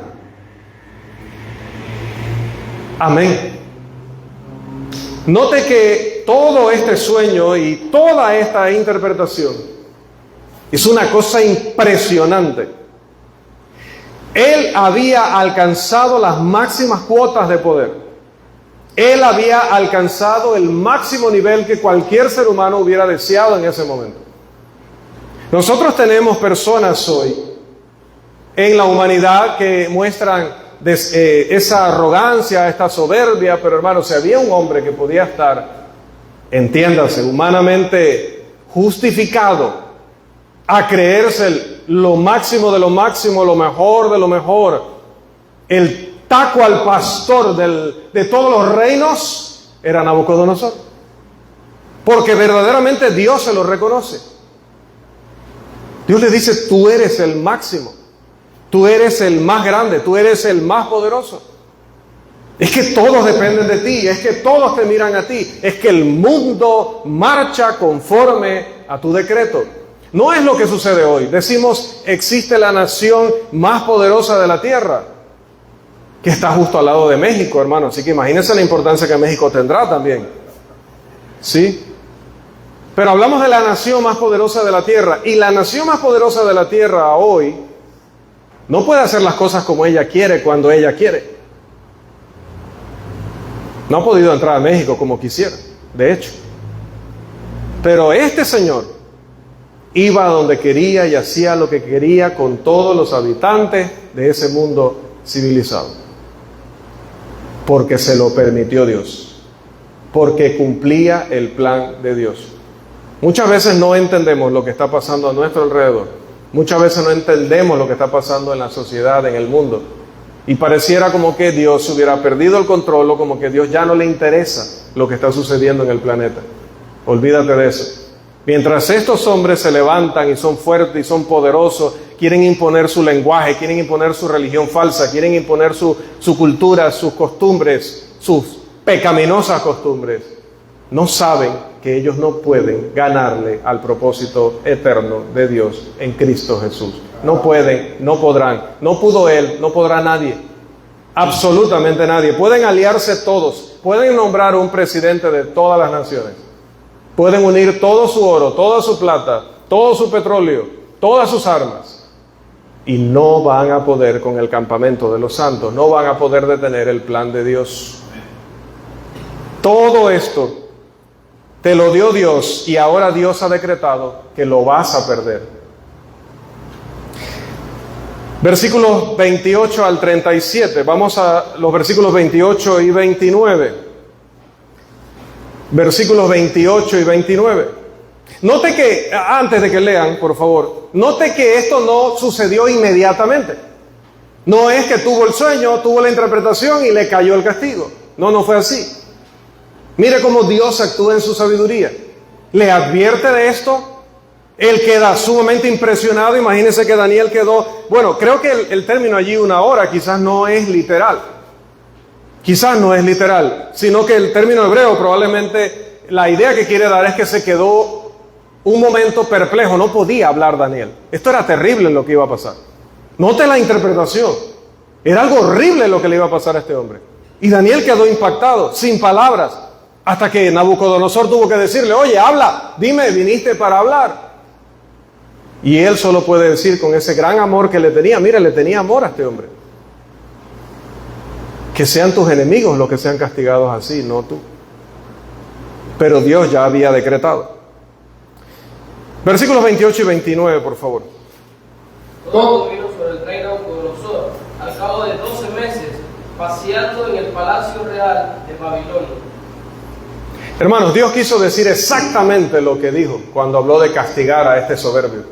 Amén. Note que todo este sueño y toda esta interpretación es una cosa impresionante. Él había alcanzado las máximas cuotas de poder. Él había alcanzado el máximo nivel que cualquier ser humano hubiera deseado en ese momento. Nosotros tenemos personas hoy en la humanidad que muestran esa arrogancia, esta soberbia, pero hermanos, si había un hombre que podía estar, entiéndase, humanamente justificado a creerse lo máximo de lo máximo, lo mejor de lo mejor, el taco al pastor de todos los reinos, era Nabucodonosor, porque verdaderamente Dios se lo reconoce. Dios le dice: tú eres el máximo. Tú eres el más grande, tú eres el más poderoso. Es que todos dependen de ti, es que todos te miran a ti, es que el mundo marcha conforme a tu decreto. No es lo que sucede hoy. Decimos: existe la nación más poderosa de la tierra, que está justo al lado de México, hermano. Así que imagínense la importancia que México tendrá también. ¿Sí? Pero hablamos de la nación más poderosa de la tierra, y la nación más poderosa de la tierra hoy no puede hacer las cosas como ella quiere, cuando ella quiere. No ha podido entrar a México como quisiera, de hecho. Pero este señor iba a donde quería y hacía lo que quería con todos los habitantes de ese mundo civilizado. Porque se lo permitió Dios. Porque cumplía el plan de Dios. Muchas veces no entendemos lo que está pasando a nuestro alrededor. Muchas veces no entendemos lo que está pasando en la sociedad, en el mundo. Y pareciera como que Dios hubiera perdido el control, o como que Dios ya no le interesa lo que está sucediendo en el planeta. Olvídate de eso. Mientras estos hombres se levantan y son fuertes y son poderosos, quieren imponer su lenguaje, quieren imponer su religión falsa, quieren imponer su cultura, sus costumbres, sus pecaminosas costumbres, no saben que ellos no pueden ganarle al propósito eterno de Dios en Cristo Jesús. No pueden, no podrán. No pudo Él, no podrá nadie. Absolutamente nadie. Pueden aliarse todos. Pueden nombrar un presidente de todas las naciones. Pueden unir todo su oro, toda su plata, todo su petróleo, todas sus armas. Y no van a poder con el campamento de los santos. No van a poder detener el plan de Dios. Todo esto te lo dio Dios y ahora Dios ha decretado que lo vas a perder. Versículos 28 al 37. Vamos a los versículos 28 y 29. Versículos 28 y 29. Note que, antes de que lean, por favor, note que esto no sucedió inmediatamente. No es que tuvo el sueño, tuvo la interpretación y le cayó el castigo. No fue así. Mire cómo Dios actúa en su sabiduría. Le advierte de esto. Él queda sumamente impresionado. Imagínense que Daniel quedó... Bueno, creo que el término allí 1 hora quizás no es literal. Quizás no es literal, sino que el término hebreo probablemente la idea que quiere dar es que se quedó un momento perplejo. No podía hablar Daniel. Esto era terrible lo que iba a pasar. Note la interpretación. Era algo horrible lo que le iba a pasar a este hombre. Y Daniel quedó impactado, sin palabras, hasta que Nabucodonosor tuvo que decirle: oye, habla, dime, viniste para hablar. Y él solo puede decir, con ese gran amor que le tenía, mira, le tenía amor a este hombre: que sean tus enemigos los que sean castigados así, no tú. Pero Dios ya había decretado. Versículos 28 y 29, por favor. Todo vino sobre el rey Nabucodonosor, al cabo de 12 meses, paseando en el palacio real de Babilonia. Hermanos, Dios quiso decir exactamente lo que dijo cuando habló de castigar a este soberbio.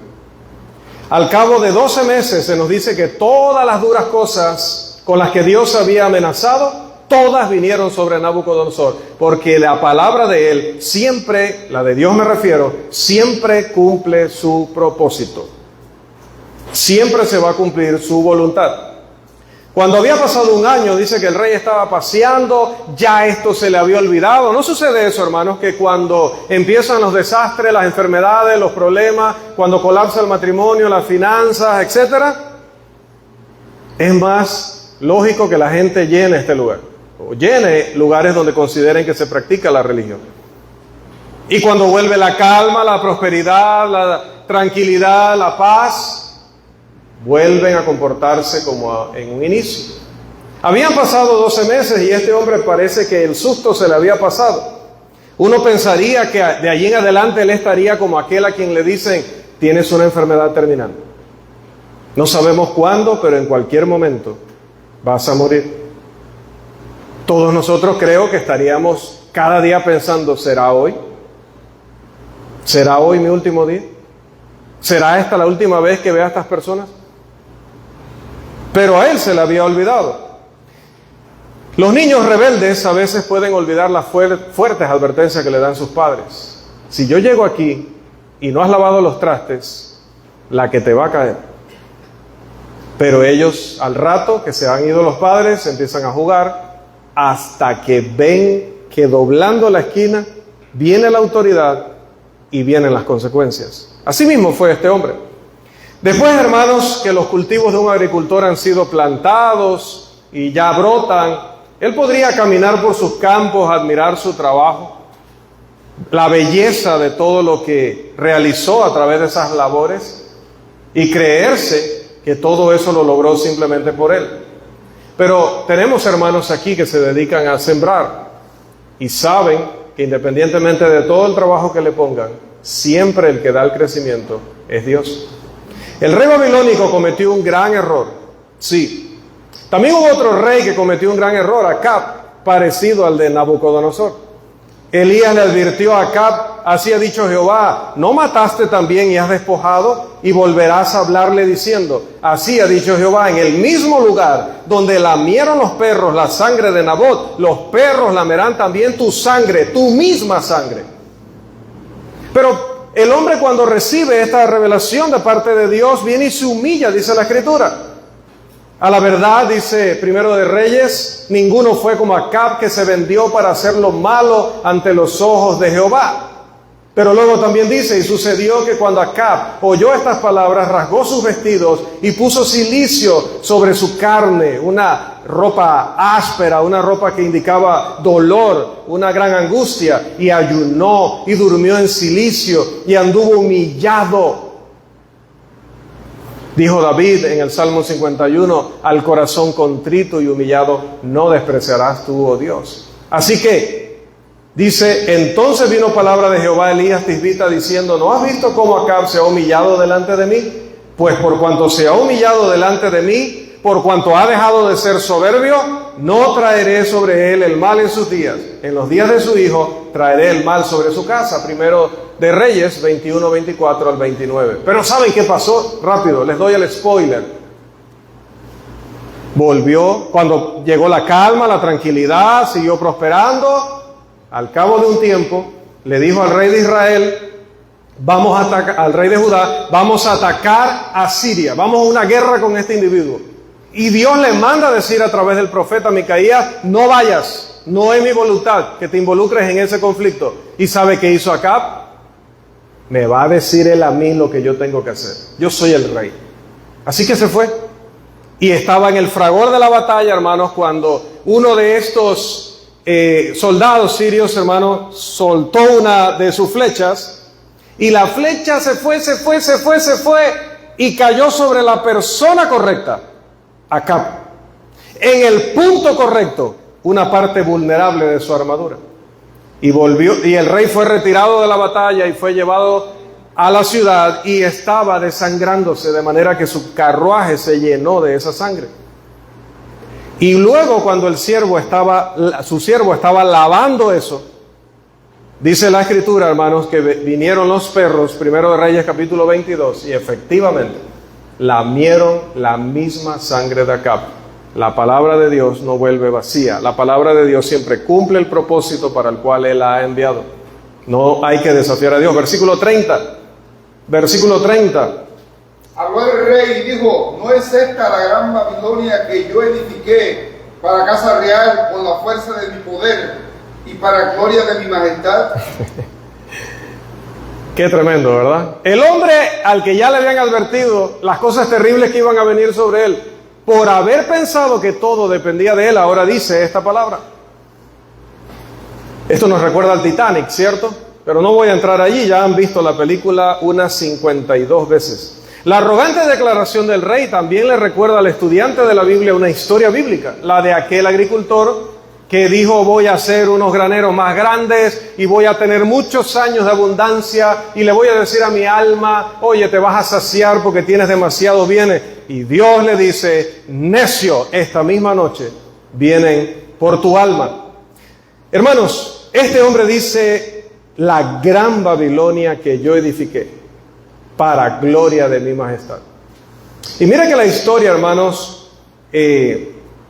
Al cabo de 12 meses se nos dice que todas las duras cosas con las que Dios había amenazado, todas vinieron sobre Nabucodonosor, porque la palabra de él siempre, la de Dios me refiero, siempre cumple su propósito. Siempre se va a cumplir su voluntad. Cuando había pasado un año, dice que el rey estaba paseando, ya esto se le había olvidado. ¿No sucede eso, hermanos, que cuando empiezan los desastres, las enfermedades, los problemas, cuando colapsa el matrimonio, las finanzas, etcétera, es más lógico que la gente llene este lugar, o llene lugares donde consideren que se practica la religión? Y cuando vuelve la calma, la prosperidad, la tranquilidad, la paz, vuelven a comportarse como en un inicio. Habían pasado 12 meses y este hombre parece que el susto se le había pasado. Uno pensaría que de allí en adelante él estaría como aquel a quien le dicen: tienes una enfermedad terminal. No sabemos cuándo, pero en cualquier momento vas a morir. Todos nosotros creo que estaríamos cada día pensando: ¿será hoy? ¿Será hoy mi último día? ¿Será esta la última vez que vea a estas personas? Pero a él se le había olvidado. Los niños rebeldes a veces pueden olvidar las fuertes advertencias que le dan sus padres. Si yo llego aquí y no has lavado los trastes, la que te va a caer. Pero ellos, al rato que se han ido los padres, empiezan a jugar hasta que ven que doblando la esquina viene la autoridad y vienen las consecuencias. Así mismo fue este hombre. Después, hermanos, que los cultivos de un agricultor han sido plantados y ya brotan, él podría caminar por sus campos, admirar su trabajo, la belleza de todo lo que realizó a través de esas labores y creerse que todo eso lo logró simplemente por él. Pero tenemos hermanos aquí que se dedican a sembrar y saben que independientemente de todo el trabajo que le pongan, siempre el que da el crecimiento es Dios. El rey babilónico cometió un gran error, sí. También hubo otro rey que cometió un gran error, Acab, parecido al de Nabucodonosor. Elías le advirtió a Acab: así ha dicho Jehová, ¿no mataste también y has despojado? Y volverás a hablarle diciendo: así ha dicho Jehová, en el mismo lugar donde lamieron los perros la sangre de Nabot, los perros lamerán también tu sangre, tu misma sangre. Pero el hombre, cuando recibe esta revelación de parte de Dios, viene y se humilla, dice la Escritura. A la verdad, dice Primero de Reyes, ninguno fue como Acab, que se vendió para hacer lo malo ante los ojos de Jehová. Pero luego también dice: y sucedió que cuando Acab oyó estas palabras, rasgó sus vestidos y puso cilicio sobre su carne, una ropa áspera, una ropa que indicaba dolor, una gran angustia, y ayunó y durmió en cilicio y anduvo humillado. Dijo David en el Salmo 51: al corazón contrito y humillado no despreciarás tú, oh Dios. Así que Dice, entonces vino palabra de Jehová a Elías Tisbita diciendo, ¿no has visto cómo Acab se ha humillado delante de mí? Pues por cuanto se ha humillado delante de mí, por cuanto ha dejado de ser soberbio, no traeré sobre él el mal en sus días. En los días de su hijo traeré el mal sobre su casa. Primero de Reyes 21, 24 al 29. Pero ¿saben qué pasó? Rápido, les doy el spoiler. Volvió, cuando llegó la calma, la tranquilidad, siguió prosperando. Al cabo de un tiempo, le dijo al rey de Israel, vamos a atacar, al rey de Judá, vamos a atacar a Siria, vamos a una guerra con este individuo. Y Dios le manda decir a través del profeta Micaías, no vayas, no es mi voluntad que te involucres en ese conflicto. ¿Y sabe qué hizo Acab? Me va a decir él a mí lo que yo tengo que hacer. Yo soy el rey. Así que se fue. Y estaba en el fragor de la batalla, hermanos, cuando uno de estos soldados sirios, hermanos, soltó una de sus flechas y la flecha se fue y cayó sobre la persona correcta, Acab, en el punto correcto, una parte vulnerable de su armadura. Y volvió, y el rey fue retirado de la batalla y fue llevado a la ciudad y estaba desangrándose, de manera que su carruaje se llenó de esa sangre. Y luego cuando su siervo estaba lavando eso, dice la Escritura, hermanos, que vinieron los perros, primero de Reyes capítulo 22, y efectivamente lamieron la misma sangre de Acab. La palabra de Dios no vuelve vacía. La palabra de Dios siempre cumple el propósito para el cual Él la ha enviado. No hay que desafiar a Dios. Versículo 30. Habló el rey y dijo, ¿no es esta la gran Babilonia que yo edifiqué para casa real con la fuerza de mi poder y para gloria de mi majestad? Qué tremendo, ¿verdad? El hombre al que ya le habían advertido las cosas terribles que iban a venir sobre él, por haber pensado que todo dependía de él, ahora dice esta palabra. Esto nos recuerda al Titanic, ¿cierto? Pero no voy a entrar allí, ya han visto la película unas 52 veces. La arrogante declaración del rey también le recuerda al estudiante de la Biblia una historia bíblica, la de aquel agricultor que dijo, voy a hacer unos graneros más grandes y voy a tener muchos años de abundancia y le voy a decir a mi alma, oye, te vas a saciar porque tienes demasiados bienes. Y Dios le dice, necio, esta misma noche vienen por tu alma. Hermanos, este hombre dice, la gran Babilonia que yo edifiqué para gloria de mi majestad. Y mira que la historia, hermanos,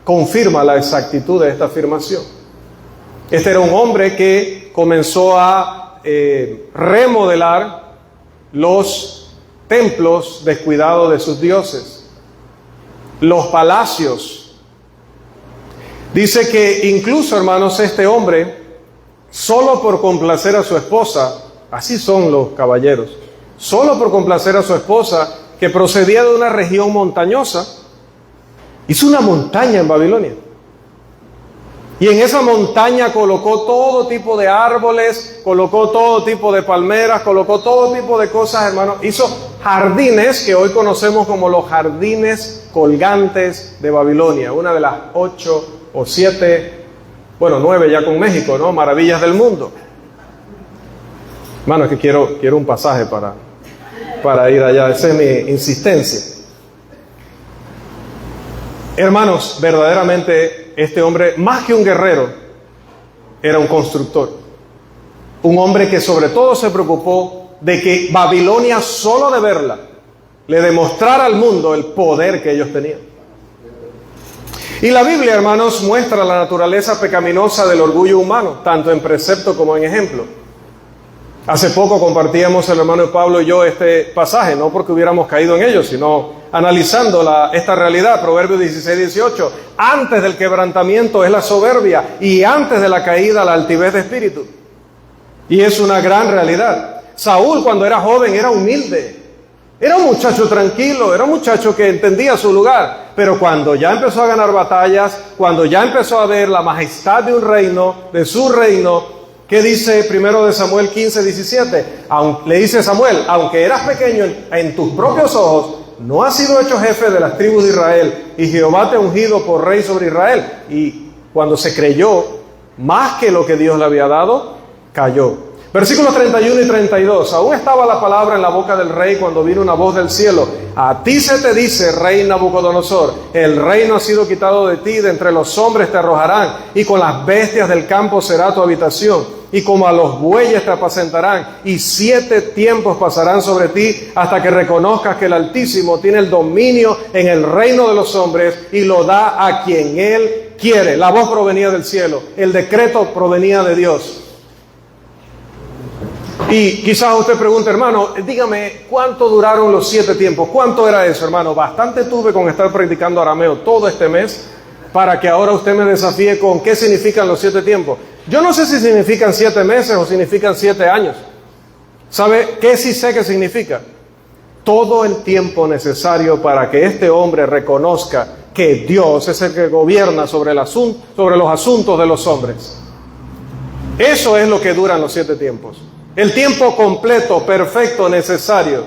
confirma la exactitud de esta afirmación. Este era un hombre que comenzó a remodelar los templos descuidados de sus dioses, los palacios. Dice que incluso, hermanos, este hombre, solo por complacer a su esposa, así son los caballeros, solo por complacer a su esposa, que procedía de una región montañosa, hizo una montaña en Babilonia. Y en esa montaña colocó todo tipo de árboles, colocó todo tipo de palmeras, colocó todo tipo de cosas, hermanos. Hizo jardines que hoy conocemos como los jardines colgantes de Babilonia, una de las 8 o 7, 9 ya con México, ¿no? Maravillas del mundo. Hermano, es que quiero un pasaje para ir allá, esa es mi insistencia. Hermanos, verdaderamente este hombre, más que un guerrero, era un constructor. Un hombre que sobre todo se preocupó de que Babilonia, solo de verla, le demostrara al mundo el poder que ellos tenían. Y la Biblia, hermanos, muestra la naturaleza pecaminosa del orgullo humano, tanto en precepto como en ejemplo. Hace poco compartíamos el hermano Pablo y yo este pasaje, no porque hubiéramos caído en ello, sino analizando esta realidad. Proverbios 16-18, antes del quebrantamiento es la soberbia y antes de la caída la altivez de espíritu. Y es una gran realidad. Saúl, cuando era joven, era humilde, era un muchacho tranquilo, era un muchacho que entendía su lugar, pero cuando ya empezó a ganar batallas, cuando ya empezó a ver la majestad de un reino, de su reino, ¿qué dice primero de Samuel 15-17? Le dice Samuel, aunque eras pequeño en tus propios ojos, no has sido hecho jefe de las tribus de Israel, y Jehová te ha ungido por rey sobre Israel. Y cuando se creyó más que lo que Dios le había dado, cayó. Versículos 31 y 32. Aún estaba la palabra en la boca del rey cuando vino una voz del cielo. A ti se te dice, rey Nabucodonosor, el reino ha sido quitado de ti, de entre los hombres te arrojarán, y con las bestias del campo será tu habitación, y como a los bueyes te apacentarán, y 7 tiempos pasarán sobre ti, hasta que reconozcas que el Altísimo tiene el dominio en el reino de los hombres, y lo da a quien Él quiere. La voz provenía del cielo, el decreto provenía de Dios. Y quizás usted pregunte, hermano, dígame, ¿cuánto duraron los 7 tiempos? ¿Cuánto era eso, hermano? Bastante tuve con estar practicando arameo todo este mes para que ahora usted me desafíe con qué significan los 7 tiempos. Yo no sé si significan 7 meses o significan 7 años. ¿Sabe qué sí sé que significa? Todo el tiempo necesario para que este hombre reconozca que Dios es el que gobierna sobre los asuntos de los hombres. Eso es lo que duran los 7 tiempos. El tiempo completo, perfecto, necesario.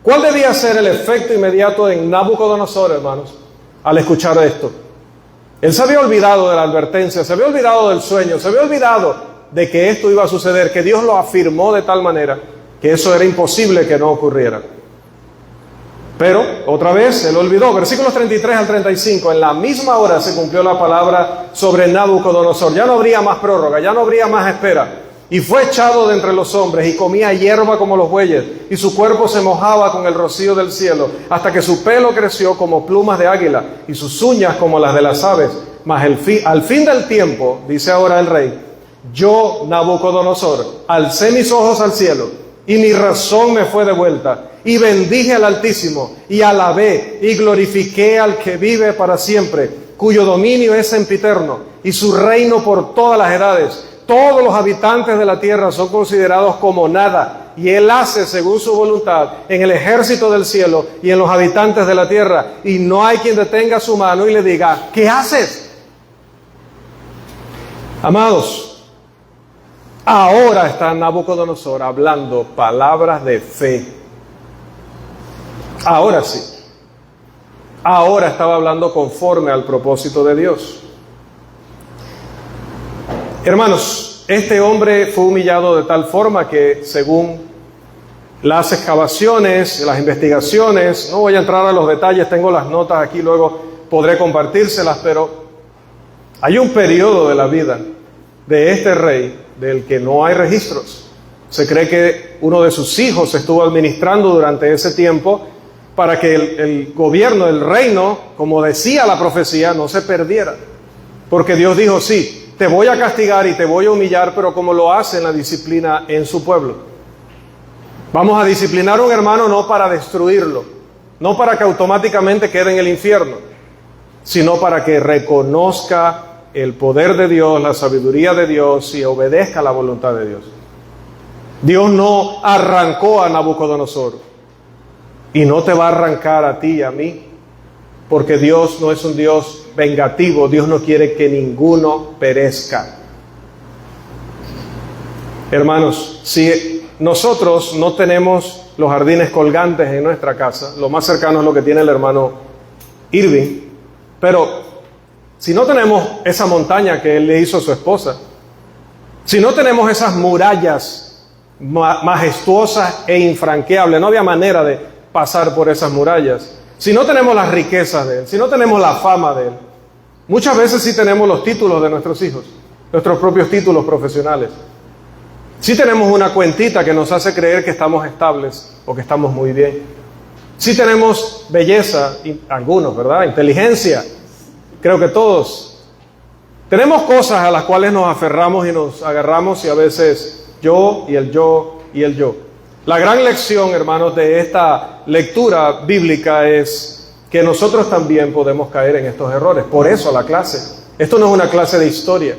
¿Cuál debía ser el efecto inmediato en Nabucodonosor, hermanos, al escuchar esto? Él se había olvidado de la advertencia, se había olvidado del sueño, se había olvidado de que esto iba a suceder, que Dios lo afirmó de tal manera que eso era imposible que no ocurriera. Pero, otra vez, él olvidó. Versículos 33 al 35, en la misma hora se cumplió la palabra sobre Nabucodonosor. Ya no habría más prórroga, ya no habría más espera. Y fue echado de entre los hombres, y comía hierba como los bueyes, y su cuerpo se mojaba con el rocío del cielo, hasta que su pelo creció como plumas de águila, y sus uñas como las de las aves. Mas al fin del tiempo, dice ahora el rey, yo, Nabucodonosor, alcé mis ojos al cielo, y mi razón me fue devuelta, y bendije al Altísimo, y alabé, y glorifiqué al que vive para siempre, cuyo dominio es sempiterno, y su reino por todas las edades. Todos los habitantes de la tierra son considerados como nada, y Él hace según su voluntad en el ejército del cielo y en los habitantes de la tierra, y no hay quien detenga su mano y le diga, ¿qué haces? Amados, ahora está Nabucodonosor hablando palabras de fe. Ahora sí. Ahora estaba hablando conforme al propósito de Dios. Hermanos, este hombre fue humillado de tal forma que, según las excavaciones, las investigaciones, no voy a entrar a los detalles, tengo las notas aquí, luego podré compartírselas, pero hay un periodo de la vida de este rey del que no hay registros. Se cree que uno de sus hijos estuvo administrando durante ese tiempo para que el gobierno, el reino, como decía la profecía, no se perdiera. Porque Dios dijo, sí, te voy a castigar y te voy a humillar, pero como lo hace en la disciplina en su pueblo. Vamos a disciplinar a un hermano no para destruirlo, no para que automáticamente quede en el infierno, sino para que reconozca el poder de Dios, la sabiduría de Dios y obedezca la voluntad de Dios. Dios no arrancó a Nabucodonosor y no te va a arrancar a ti y a mí, porque Dios no es un Dios vengativo. Dios no quiere que ninguno perezca. Hermanos, si nosotros no tenemos los jardines colgantes en nuestra casa, lo más cercano es lo que tiene el hermano Irving, pero si no tenemos esa montaña que él le hizo a su esposa, si no tenemos esas murallas majestuosas e infranqueables, no había manera de pasar por esas murallas. Si no tenemos las riquezas de él, si no tenemos la fama de él, muchas veces sí tenemos los títulos de nuestros hijos, nuestros propios títulos profesionales. Sí tenemos una cuentita que nos hace creer que estamos estables o que estamos muy bien. Sí tenemos belleza, algunos, ¿verdad? Inteligencia, creo que todos. Tenemos cosas a las cuales nos aferramos y nos agarramos, y a veces yo y el yo y el yo. La gran lección, hermanos, de esta lectura bíblica es que nosotros también podemos caer en estos errores. Por eso la clase. Esto no es una clase de historia.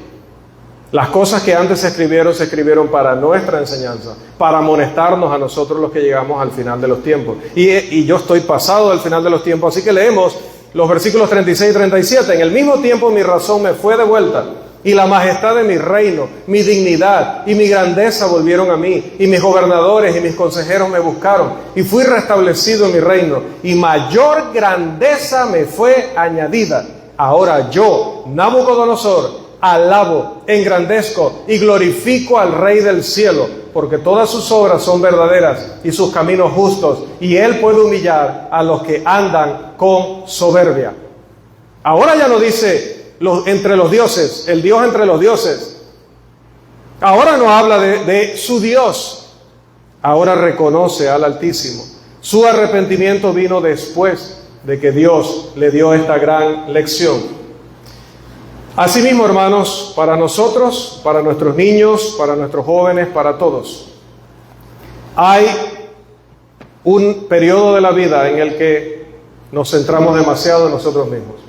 Las cosas que antes se escribieron para nuestra enseñanza, para amonestarnos a nosotros los que llegamos al final de los tiempos. Y yo estoy pasado del final de los tiempos, así que leemos los versículos 36 y 37. En el mismo tiempo mi razón me fue devuelta, y la majestad de mi reino, mi dignidad y mi grandeza volvieron a mí, y mis gobernadores y mis consejeros me buscaron, y fui restablecido en mi reino, y mayor grandeza me fue añadida. Ahora yo, Nabucodonosor, alabo, engrandezco y glorifico al Rey del cielo, porque todas sus obras son verdaderas y sus caminos justos, y Él puede humillar a los que andan con soberbia. Ahora ya no dice entre los dioses, el Dios entre los dioses. Ahora no habla de su Dios. Ahora reconoce al Altísimo. Su arrepentimiento vino después de que Dios le dio esta gran lección. Asimismo, hermanos, para nosotros, para nuestros niños, para nuestros jóvenes, para todos, hay un periodo de la vida en el que nos centramos demasiado en nosotros mismos.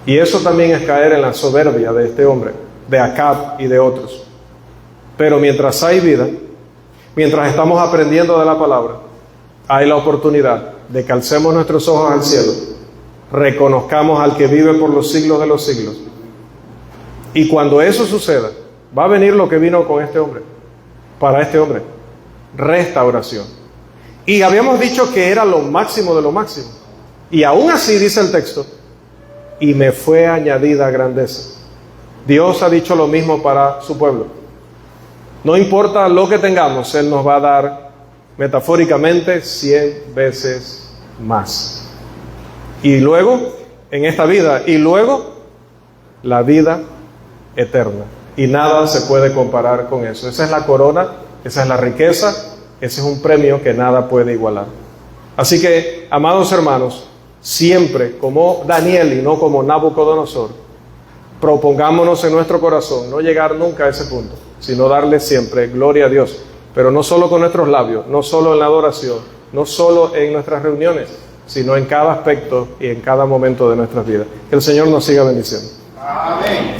Y eso también es caer en la soberbia de este hombre, de Acab y de otros. Pero mientras hay vida, mientras estamos aprendiendo de la palabra, hay la oportunidad de que alcemos nuestros ojos al cielo, reconozcamos al que vive por los siglos de los siglos. Y cuando eso suceda, va a venir lo que vino con este hombre, para este hombre, restauración. Y habíamos dicho que era lo máximo de lo máximo. Y aún así dice el texto, y me fue añadida grandeza. Dios ha dicho lo mismo para su pueblo. No importa lo que tengamos, Él nos va a dar metafóricamente 100 veces más. Y luego, en esta vida, y luego, la vida eterna. Y nada se puede comparar con eso. Esa es la corona, esa es la riqueza, ese es un premio que nada puede igualar. Así que, amados hermanos, siempre como Daniel y no como Nabucodonosor, propongámonos en nuestro corazón no llegar nunca a ese punto, sino darle siempre gloria a Dios, pero no solo con nuestros labios, no solo en la adoración, no solo en nuestras reuniones, sino en cada aspecto y en cada momento de nuestras vidas. Que el Señor nos siga bendiciendo. Amén.